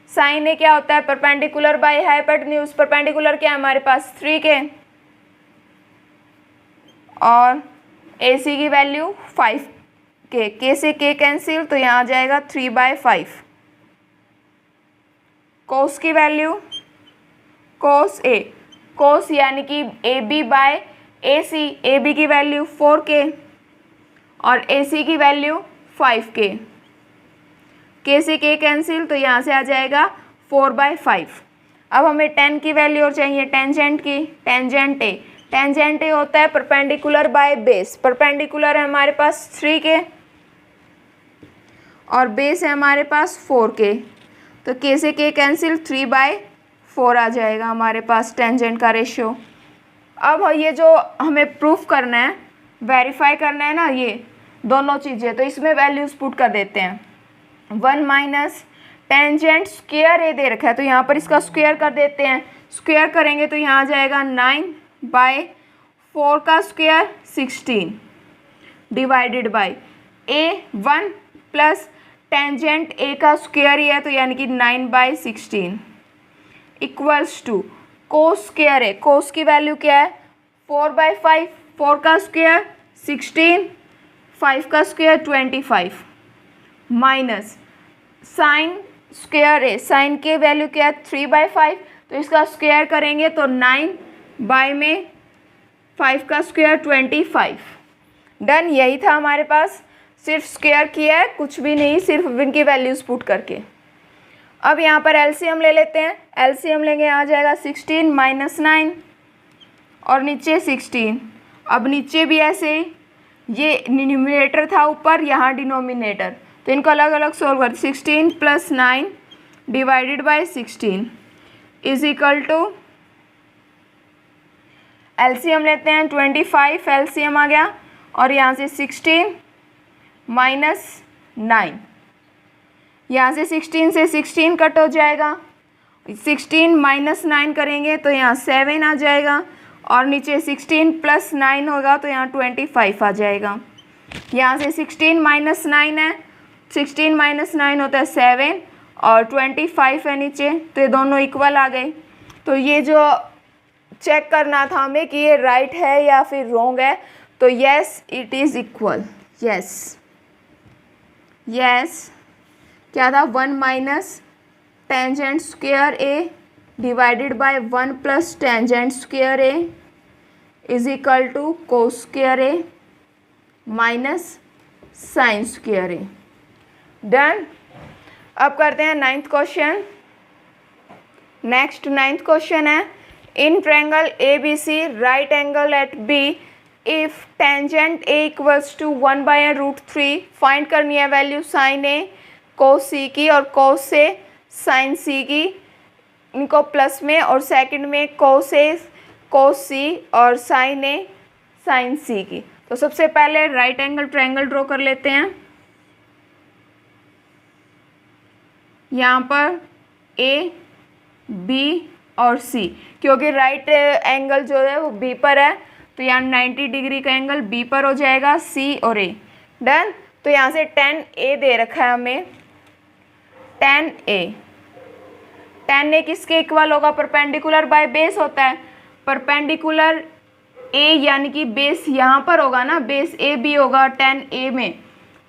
साइन A क्या होता है, परपेंडिकुलर बाय हाइपोटेन्यूज। परपेंडिकुलर क्या है हमारे पास 3k और AC की वैल्यू 5k। k से k कैंसिल, तो यहाँ आ जाएगा 3/5। कोस की वैल्यू, कोस A, कोस यानी कि AB/AC। AB की वैल्यू 4k और AC की वैल्यू 5k। k से k कैंसिल, तो यहाँ से आ जाएगा 4/5। अब हमें tan की वैल्यू और चाहिए टेंजेंट की। टेंजेंट A होता है परपेंडिकुलर बाय बेस। परपेंडिकुलर है हमारे पास 3k और बेस है हमारे पास 4k। तो k से k कैंसिल, 3/4 आ जाएगा हमारे पास टेंजेंट का रेशियो। अब ये जो हमें प्रूफ करना है, वेरीफाई करना है ना, ये दोनों चीज़ें, तो इसमें वैल्यूज पुट कर देते हैं। 1 माइनस टेंजेंट स्क्वायर A दे रखा है, तो यहाँ पर इसका स्क्वायर कर देते हैं। स्क्वायर करेंगे तो यहाँ आ जाएगा 9/4 का square 16 divided by A1 plus tangent A का स्क्वायर ही है, तो यानी कि 9/16 equals to cos square A। Cos की वैल्यू क्या है, 4/5। 4 का स्क्वायर 16, 5 का square 25 minus sine square A। Sine की वैल्यू क्या है 3/5, तो इसका स्क्वायर करेंगे तो 9/5 का स्क्वायर 25। डन। यही था हमारे पास, सिर्फ स्क्वायर किया है, कुछ भी नहीं, सिर्फ इनकी वैल्यूज पुट करके। अब यहाँ पर एलसीएम ले लेते हैं। एलसीएम लेंगे, आ जाएगा 16 माइनस 9 और नीचे 16। अब नीचे भी ऐसे ही, ये न्यूमरेटर था ऊपर, यहाँ डिनोमिनेटर, तो इनको अलग अलग सोल्व कर। 16 plus 9 divided by 16 is equal to, LCM लेते हैं 25, एलसीएम आ गया, और यहाँ से 16 माइनस 9, यहाँ से 16 से 16 कट हो जाएगा। 16 माइनस 9 करेंगे तो यहाँ 7 आ जाएगा, और नीचे 16 प्लस 9 होगा तो यहाँ 25 आ जाएगा। यहाँ से 16 माइनस 9 है, 16 माइनस 9 होता है 7 और 25 है नीचे, तो ये दोनों इक्वल आ गए। तो ये जो चेक करना था हमें कि ये राइट है या फिर रॉन्ग है, तो yes it is equal. Yes क्या था, 1 minus tangent square A divided by 1 plus tangent square A is equal to cos square A minus sine square A। Done. अब करते हैं 9th question. Next 9th question है, in triangle ABC right angle at B if tangent A equals to 1/√3, find करनी है value sine A cos C की और कोस से sine C की, इनको प्लस में, और सेकंड में कोस A कोस C और साइन A साइन C की। तो सबसे पहले राइट एंगल ट्रायंगल ड्रॉ कर लेते हैं। यहाँ पर A, B और C, क्योंकि राइट एंगल जो है वो B पर है, तो यहाँ 90 डिग्री का एंगल B पर हो जाएगा, C और A। डन। तो यहाँ से tan A दे रखा है हमें, tan A किसके इक्वल होगा, परपेंडिकुलर बाय बेस होता है। परपेंडिकुलर A यानी कि बेस यहाँ पर होगा ना, बेस A B होगा tan A में,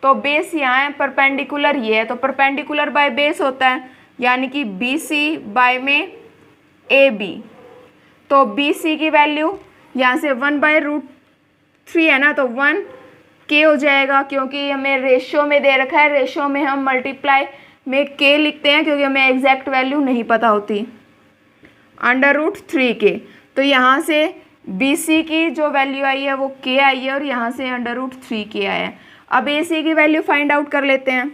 तो बेस यहाँ है, परपेंडिकुलर ये है, तो परपेंडिकुलर बाय बेस होता है, यानी कि BC बाय में AB। तो BC की वैल्यू यहाँ से 1/√3 है ना, तो 1k हो जाएगा, क्योंकि हमें रेशियो में दे रखा है। रेशियो में हम मल्टीप्लाई में k लिखते हैं, क्योंकि हमें एग्जैक्ट वैल्यू नहीं पता होती। √3k, तो यहाँ से BC की जो वैल्यू आई है वो k आई है, और यहाँ से √3k आया है। अब AC की वैल्यू फाइंड आउट कर लेते हैं।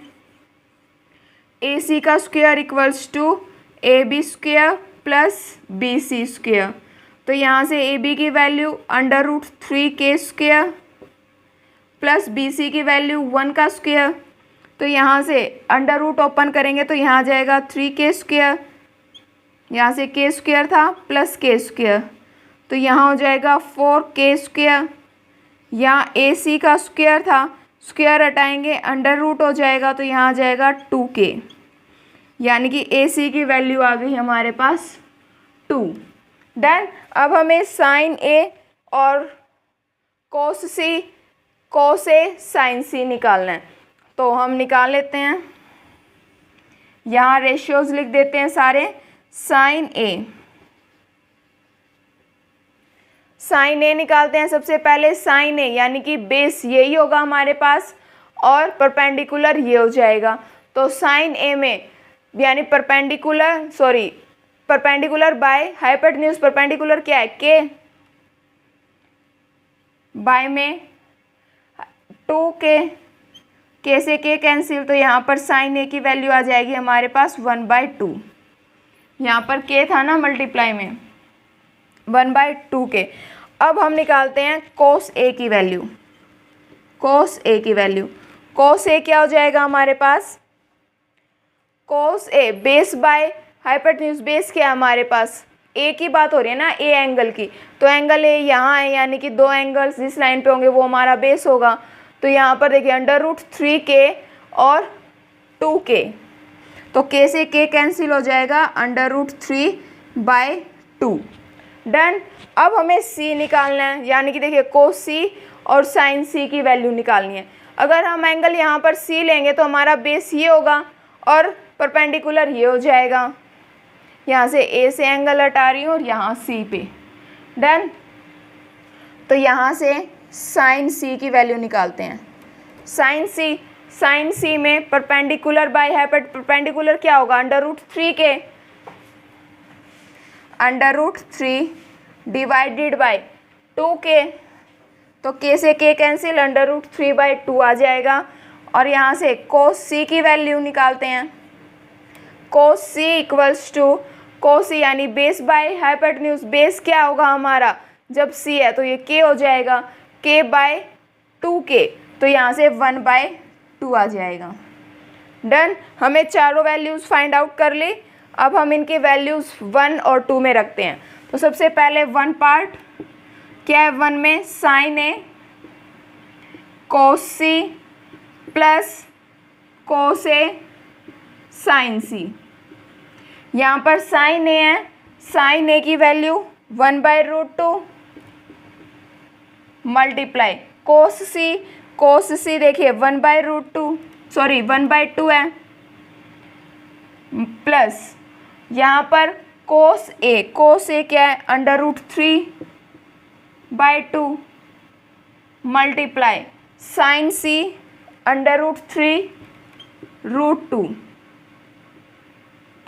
AC का square equals to AB square plus BC square. तो यहाँ से AB की value √3k square plus BC की वैल्यू 1 का स्क्वायर। तो यहाँ से अंडर रूट ओपन करेंगे तो यहाँ आ जाएगा 3k स्क्वायर, यहाँ से k स्क्वायर था प्लस k स्क्वायर, तो यहाँ हो जाएगा 4k स्क्वायर। यहाँ AC का स्क्वायर था, स्क्वायर हटाएंगे अंडर रूट हो जाएगा, तो यहाँ आ जाएगा 2k, यानी कि AC की वैल्यू आ गई हमारे पास 2। डन। अब हमें साइन A और cos A साइन C निकालना है, तो हम निकाल लेते हैं। यहाँ रेशियोज लिख देते हैं सारे। साइन A निकालते हैं सबसे पहले। साइन A यानी कि बेस यही होगा हमारे पास और परपेंडिकुलर ये हो जाएगा। तो साइन A में यानी परपेंडिकुलर बाय हाइपोटेन्यूज। परपेंडिकुलर क्या है? k, बाय में 2k, k से k कैंसिल, तो यहाँ पर साइन A की वैल्यू आ जाएगी हमारे पास 1/2। यहाँ पर k था ना मल्टीप्लाई में, 1/2k। अब हम निकालते हैं cos A की वैल्यू। cos A क्या हो जाएगा हमारे पास? cos A base by hypotenuse. Base क्या है हमारे पास? A की बात हो रही है ना, A एंगल की, तो एंगल A यहाँ है, यानी कि दो एंगल्स जिस लाइन पे होंगे वो हमारा बेस होगा। तो यहाँ पर देखिए √3k और 2k, तो k से k कैंसिल हो जाएगा, √3/2। डन। अब हमें c निकालना है, यानी कि देखिए cos C और sin C की वैल्यू निकालनी है। अगर हम एंगल यहाँ पर c लेंगे तो हमारा बेस ये होगा और परपेंडिकुलर ये हो जाएगा। यहाँ से A से एंगल हटा रही हूँ और यहाँ C पे। डन। तो यहाँ से sin C की वैल्यू निकालते हैं। sin C में परपेंडिकुलर बाय परपेंडिकुलर क्या होगा? √3k, √3 डिवाइडेड बाय 2k, तो k से k कैंसिल, √3/2 आ जाएगा। और यहाँ से cos C की वैल्यू निकालते हैं। cos C equals to cos C यानी बेस बाय हाइपोटेन्यूज। बेस क्या होगा हमारा? जब C है तो ये k हो जाएगा, k/2k, तो यहाँ से 1/2 आ जाएगा। डन। हमें चारों वैल्यूज़ फाइंड आउट कर ली। अब हम इनकी वैल्यूज़ 1 और 2 में रखते हैं। तो सबसे पहले 1 पार्ट क्या है? 1 में sine A cos C plus cos A sine C। यहाँ पर साइन A है, साइन A की वैल्यू 1/√2 मल्टीप्लाई cos C देखिए 1/2 है, प्लस यहाँ पर cos A क्या है? √3/2 मल्टीप्लाई साइन C √3√2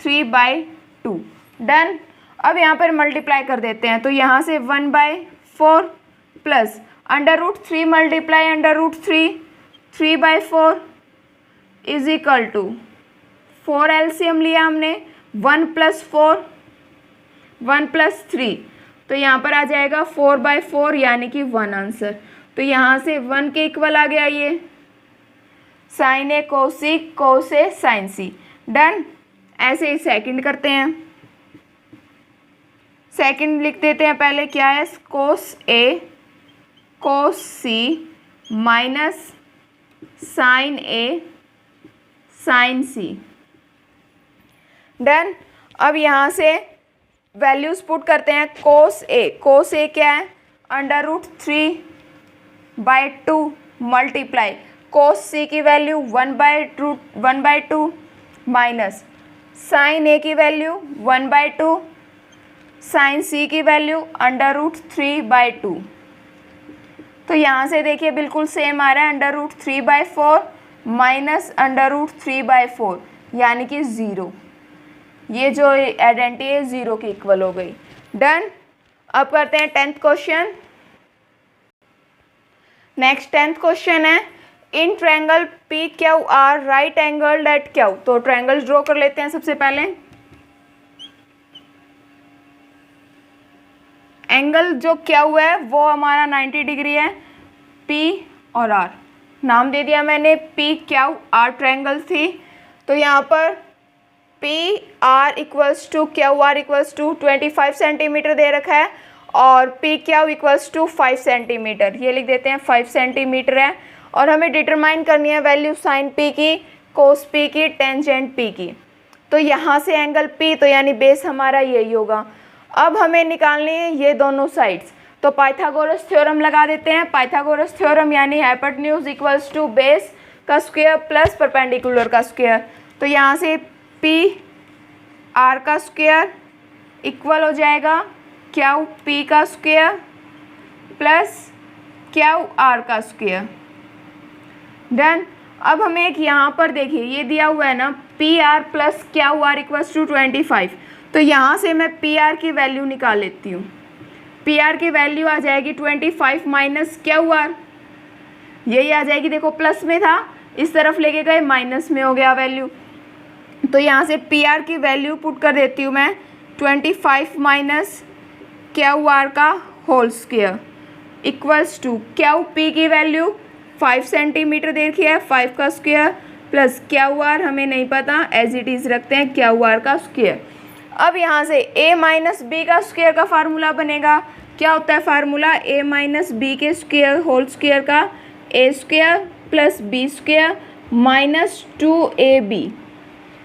3/2। डन। अब यहाँ पर मल्टीप्लाई कर देते हैं, तो यहाँ से 1/4 plus √3 multiply √3 3/4 is equal to 4 LCM लिया हमने, 1 + 4 1 + 3, तो यहाँ पर आ जाएगा 4/4 यानी कि 1 आंसर। तो यहाँ से 1 के इक्वल आ गया ये sine A cos A sine C। Done. ऐसे ही सेकंड करते हैं। सेकंड लिख देते हैं पहले, क्या है? cos A cos C minus sine A sine C। Done. अब यहाँ से वैल्यूज पुट करते हैं। cos A क्या है? √3/2 मल्टीप्लाई cos C की वैल्यू 1/2 माइनस साइन A की वैल्यू 1/2, साइन C की वैल्यू √3/2। तो यहाँ से देखिए बिल्कुल सेम आ रहा है, √3/4 माइनस √3/4 यानी कि 0। ये जो आइडेंटिटी है 0 के इक्वल हो गई। डन। अब करते हैं 10th question. Next 10th question है in triangle P Q R right angled eight Q. तो ट्रायंगल ड्रॉ कर लेते हैं सबसे पहले। एंगल जो क्यू है वो हमारा 90 डिग्री है, पी और आर नाम दे दिया मैंने, पी क्यू आर ट्रायंगल थी। तो यहाँ पर P R equals to Q R equals to 25 centimetre दे रखा है और P Q equals to 5 centimetre, ये लिख देते हैं 5 सेंटीमीटर है। और हमें डिटरमाइन करनी है वैल्यू साइन पी की, कोस पी की, टेंजेंट पी की। तो यहाँ से एंगल पी, तो यानी बेस हमारा यही होगा। अब हमें निकालनी है ये दोनों साइड्स, तो पाइथागोरस थ्योरम लगा देते हैं। पाइथागोरस थ्योरम यानी हाइपोटेन्यूज इक्वल्स टू बेस का स्क्वायर प्लस परपेंडिकुलर का स्क्वायर। तो यहाँ से पी आर का स्क्वायर इक्वल हो जाएगा क्यू पी का स्क्वायर प्लस क्यू आर का स्क्वायर। डन। अब हमें एक यहाँ पर देखिए ये दिया हुआ है ना, P R plus Q R equals to 25। तो यहाँ से मैं पी आर की वैल्यू निकाल लेती हूँ। पी आर की वैल्यू आ जाएगी 25 माइनस क्यू आर, यही आ जाएगी। देखो प्लस में था, इस तरफ लेके गए माइनस में हो गया वैल्यू। तो यहाँ से पी आर की वैल्यू पुट कर देती हूँ मैं 25 माइनस क्यू आर का whole square equals to Q P की वैल्यू 5 सेंटीमीटर दे रखी है, 5 का स्क्वायर प्लस क्यू आर हमें नहीं पता, एज इट इज़ रखते हैं क्यू आर का स्क्वायर। अब यहाँ से a माइनस बी का स्क्वायर का फार्मूला बनेगा। क्या होता है फार्मूला? a माइनस बी के स्क्वायर होल स्क्वायर का a स्क्वायर plus B square minus 2ab,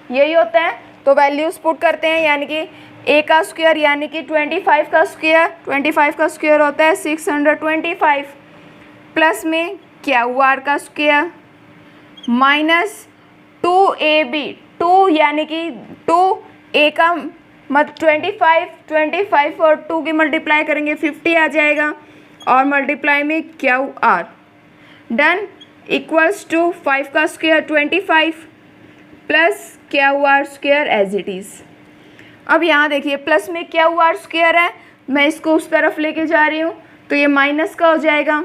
यही होता है। तो वैल्यूज पुट करते हैं, यानी कि a का स्क्वायर यानी कि 25 का स्क्वायर, 25 का स्क्वायर होता है 625 प्लस में क्यू आर का स्क्वायर माइनस 2ab, 2 यानी कि 2a का मत 25 और 2 की मल्टीप्लाई करेंगे 50 आ जाएगा और मल्टीप्लाई में Q R. Done. Equals to 5 का square 25 plus Q R square as it is. अब यहाँ देखिए प्लस में क्यू आर स्क्वायर है, मैं इसको उस तरफ लेके जा रही हूँ तो ये माइनस का हो जाएगा।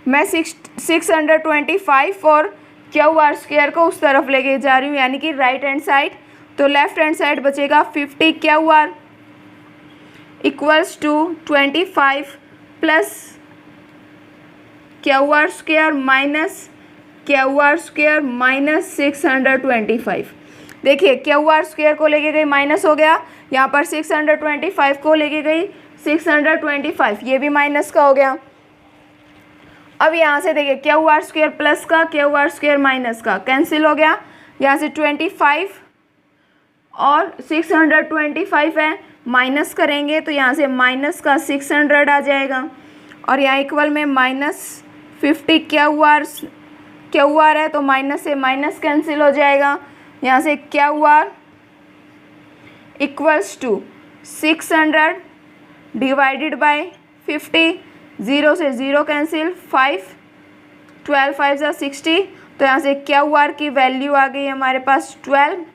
मैं 625 और क्यू आर स्क्वायर को उस तरफ लेके जा रही हूँ, यानी कि राइट हैंड साइड। तो लेफ्ट हैंड साइड बचेगा 50 Q R equals to 25 plus Q R square minus Q R square minus 625। देखिए क्यू आर स्क्वायर को लेके गई माइनस हो गया, यहाँ पर 625 को लेके गई 625, ये भी माइनस का हो गया। अब यहाँ से देखिए क्यू आर स्क्वायर प्लस का क्यू आर स्क्वायर माइनस का कैंसिल हो गया। यहाँ से 25 और 625 है, माइनस करेंगे तो यहाँ से माइनस का 600 आ जाएगा और यहाँ इक्वल में माइनस 50 क्यू आर है, तो माइनस से माइनस कैंसिल हो जाएगा। यहाँ से Q R equals to 600 divided by 50, 0 से 0 कैंसिल, 5 12 5 ज़ा 60। तो यहाँ से क्यू आर की वैल्यू आ गई हमारे पास 12,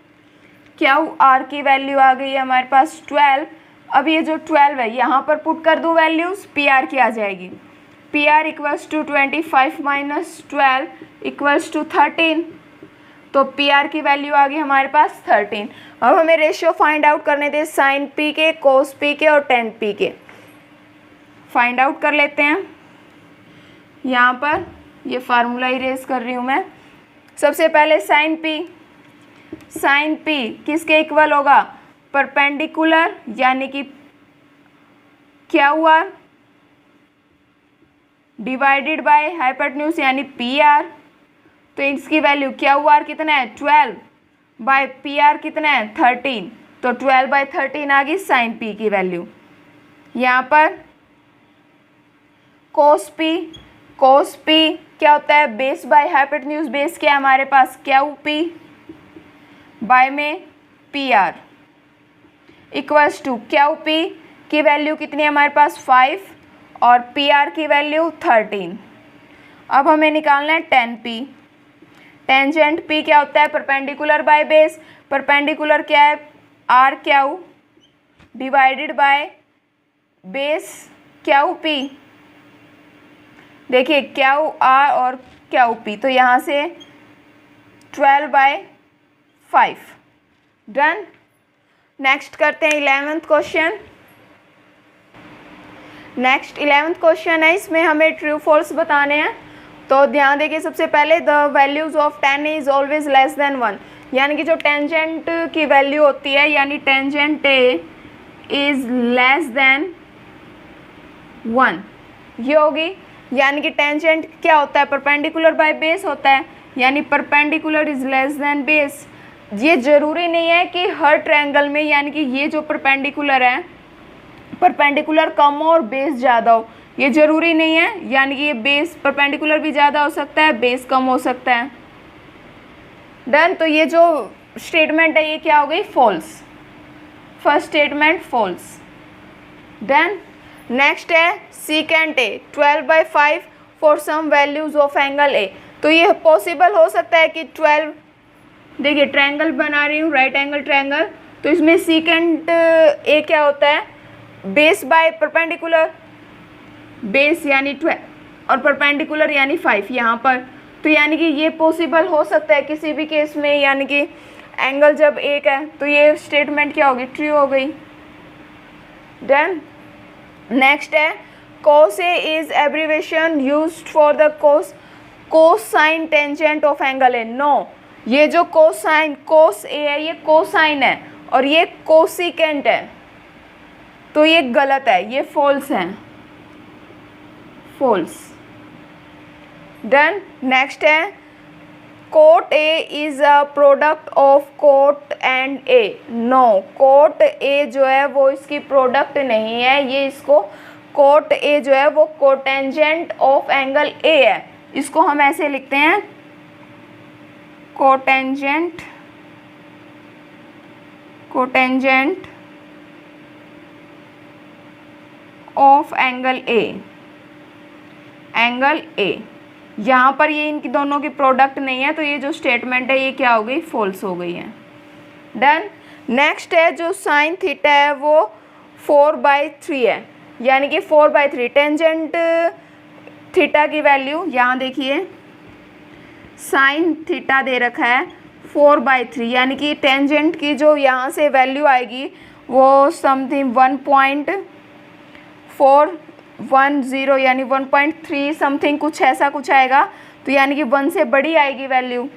क्यू आर की वैल्यू आ गई है हमारे पास 12। अब ये जो 12 है यहाँ पर पुट कर दूँ वैल्यूज़, पी आर की आ जाएगी। P R equals to 25 minus 12 equals to 13, तो पी आर की वैल्यू आ गई हमारे पास 13। अब हमें रेशियो फाइंड आउट करने थे साइन पी के, कोस पी के और टेन पी के। फाइंड आउट कर लेते हैं। यहाँ पर ये फार्मूला इरेज कर रही हूँ मैं। सबसे पहले साइन पी किसके इक्वल होगा? परपेंडिकुलर यानी कि Q R divided by hypotenuse यानी पी आर। तो इसकी वैल्यू क्यू आर कितना है 12 बाय पी आर कितना है 13, तो 12/13 आ गई साइन पी की वैल्यू। यहाँ पर कोस पी क्या होता है? बेस बाय हाइपोटेन्यूज, बेस क्या है हमारे पास क्यू पी बाय में P R equals to Q P की वैल्यू कितनी है हमारे पास 5 और पी आर की वैल्यू 13। अब हमें निकालना है टेन पी। टेंजेंट पी क्या होता है? Perpendicular by base. परपेंडिकुलर क्या है? R Q divided by base Q P देखिए क्यू आर और क्यू पी, तो यहाँ से 12/5। डन। नेक्स्ट करते हैं 11th question. Next 11th question है, इसमें हमें ट्रू फॉल्स बताने हैं। तो ध्यान देखिए, सबसे पहले the values of 10 is always less than 1, यानी कि जो टेंजेंट की वैल्यू होती है, यानी tangent A is less than 1, ये होगी। यानी कि टेंजेंट क्या होता है, परपेंडिकुलर बाय बेस होता है, यानी perpendicular is less than base. ये जरूरी नहीं है कि हर ट्रायंगल में, यानी कि ये जो परपेंडिकुलर है, परपेंडिकुलर कम हो और बेस ज़्यादा हो, ये जरूरी नहीं है। यानी कि ये बेस परपेंडिकुलर भी ज़्यादा हो सकता है, बेस कम हो सकता है। डन। तो ये जो स्टेटमेंट है ये क्या हो गई, false. First statement false. Done. Next है secant A 12/5 for some values of angle A. तो ये पॉसिबल हो सकता है कि 12, देखिए ट्रायंगल बना रही हूँ, राइट एंगल ट्रायंगल, तो इसमें सीकेंट ए क्या होता है, बेस बाय परपेंडिकुलर, बेस यानी 12 और परपेंडिकुलर यानी 5 यहाँ पर। तो यानी कि ये पॉसिबल हो सकता है किसी भी केस में, यानी कि एंगल जब एक है, तो ये स्टेटमेंट क्या होगी, ट्रू हो गई। डन। नेक्स्ट है cos A is abbreviation used for the cosine tangent of angle A. No, ये जो कोसाइन cos A है ये कोसाइन है और ये कोसिकेंट है, तो ये गलत है, ये फॉल्स है, फॉल्स। डन। नेक्स्ट है cot A is a product of cot and A. No, cot A जो है वो इसकी प्रोडक्ट नहीं है, ये इसको कोट ए जो है वो कोटेंजेंट ऑफ एंगल ए है। इसको हम ऐसे लिखते हैं, cotangent of angle A, angle A. यहाँ पर ये इनकी दोनों की प्रोडक्ट नहीं है, तो ये जो स्टेटमेंट है ये क्या हो गई, फॉल्स हो गई है। डन। नेक्स्ट है जो साइन थीटा है वो 4/3 है, यानी कि 4/3 टेंजेंट थीटा की वैल्यू, यहाँ देखिए साइन थीटा दे रखा है 4/3, यानी कि टेंजेंट की जो यहाँ से वैल्यू आएगी वो समथिंग 1.410 यानी 1.3 समथिंग कुछ ऐसा कुछ आएगा। तो यानी कि 1 से बड़ी आएगी वैल्यू,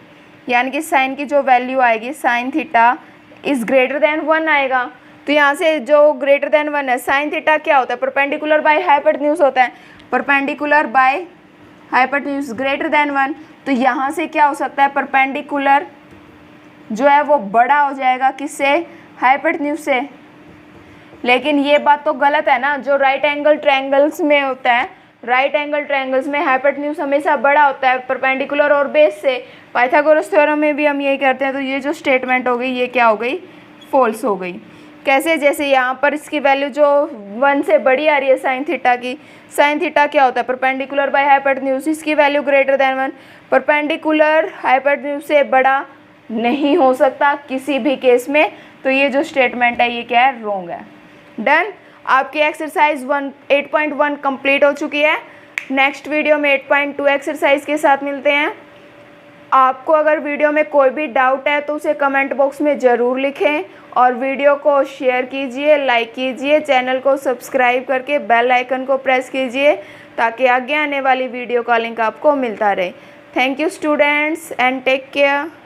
यानी कि साइन की जो वैल्यू आएगी sine theta is greater than 1 आएगा। तो यहाँ से जो ग्रेटर देन 1 है, साइन थीटा क्या होता है, परपेंडिकुलर बाय हाइपोटेन्यूज होता है, perpendicular by hypotenuse greater than 1। तो यहाँ से क्या हो सकता है, परपेंडिकुलर जो है वो बड़ा हो जाएगा किससे, हाइपोटेन्यूज से। लेकिन ये बात तो गलत है ना, जो राइट एंगल ट्रायंगल्स में होता है, राइट एंगल ट्रायंगल्स में हाइपोटेन्यूज हमेशा बड़ा होता है परपेंडिकुलर और बेस से। पाइथागोरस थ्योरम में भी हम यही करते हैं। तो ये जो स्टेटमेंट हो गई ये क्या हो गई, फॉल्स हो गई। कैसे, जैसे यहाँ पर इसकी वैल्यू जो 1 से बड़ी आ रही है साइन थीटा की, साइन थीटा क्या होता है, परपेंडिकुलर बाय हाइपोटेन्यूज, इसकी value greater than 1, perpendicular hypotenuse से बड़ा नहीं हो सकता किसी भी केस में। तो ये जो स्टेटमेंट है ये क्या है, रॉन्ग है। डन। आपकी एक्सरसाइज 8.1 कंप्लीट हो चुकी है। नेक्स्ट वीडियो में 8.2 एक्सरसाइज के साथ मिलते हैं। आपको अगर वीडियो में कोई भी डाउट है तो उसे कमेंट बॉक्स में ज़रूर लिखें और वीडियो को शेयर कीजिए, लाइक कीजिए, चैनल को सब्सक्राइब करके बेल आइकन को प्रेस कीजिए ताकि आगे आने वाली वीडियो का लिंक आपको मिलता रहे। Thank you students and take care.